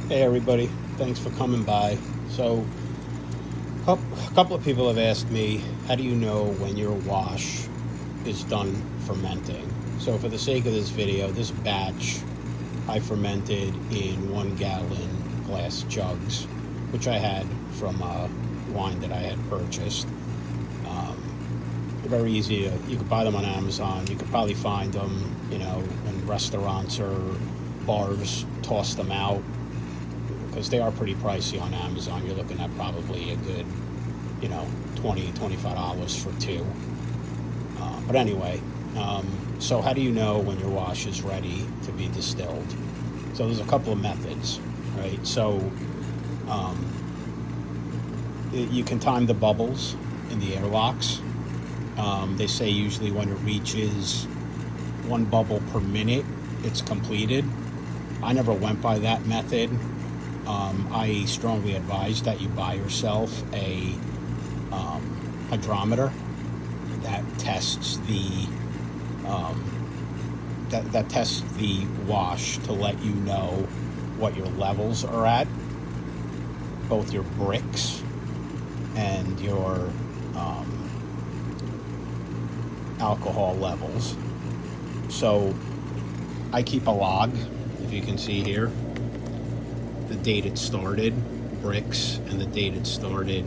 Hey everybody, thanks for coming by. So, a couple of people have asked me, how do you know when your wash is done fermenting? So for the sake of this video, this batch I fermented in 1 gallon glass jugs, which I had from wine that I had purchased. They're very easy. You could buy them on Amazon. You could probably find them, in restaurants or bars, toss them out, because they are pretty pricey on Amazon. You're looking at probably a good, $20-25 for two. But anyway, so how do you know when your wash is ready to be distilled? So there's a couple of methods, right? So you can time the bubbles in the airlocks. They say usually when it reaches 1 bubble per minute, it's completed. I never went by that method. I strongly advise that you buy yourself a hydrometer that tests the that tests the wash to let you know what your levels are at, both your bricks and your alcohol levels. So I keep a log, if you can see here, the date it started, bricks, and the date it started,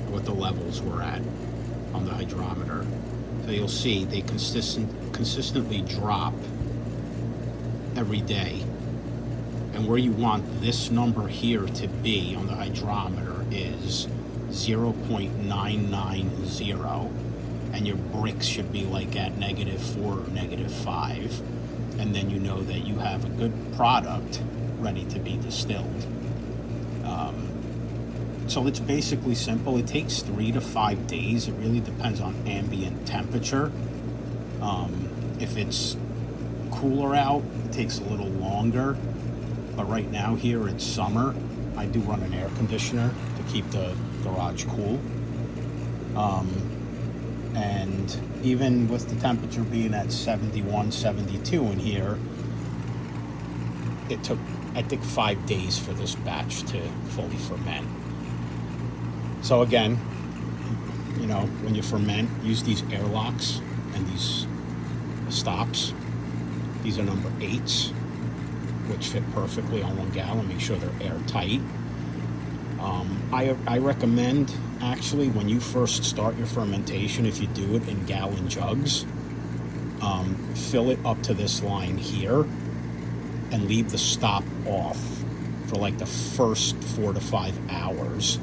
what the levels were at on the hydrometer. So you'll see they consistently drop every day. And where you want this number here to be on the hydrometer is 0.990, and your bricks should be like at -4 or -5, and then you know that you have a good product ready to be distilled. So it's basically simple. It takes 3 to 5 days. It really depends on ambient temperature. If it's cooler out, it takes a little longer. But right now here it's summer. I do run an air conditioner to keep the garage cool. And even with the temperature being at 71, 72 in here, it took, I think, 5 days for this batch to fully ferment. So again, when you ferment, use these airlocks and these stops. These are number 8s, which fit perfectly on 1 gallon. Make sure they're airtight. I recommend, actually, when you first start your fermentation, if you do it in gallon jugs, fill it up to this line here and leave the stop off for like the first 4 to 5 hours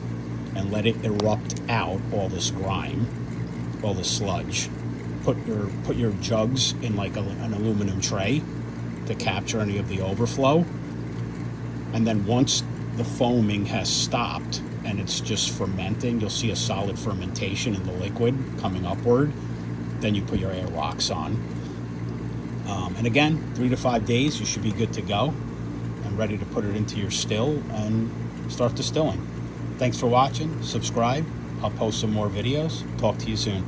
and let it erupt out all this grime, all this sludge. Put your jugs in like an aluminum tray to capture any of the overflow. And then once the foaming has stopped and it's just fermenting, you'll see a solid fermentation in the liquid coming upward. Then you put your airlocks on. And again, 3 to 5 days, you should be good to go and ready to put it into your still and start distilling. Thanks for watching. Subscribe. I'll post some more videos. Talk to you soon.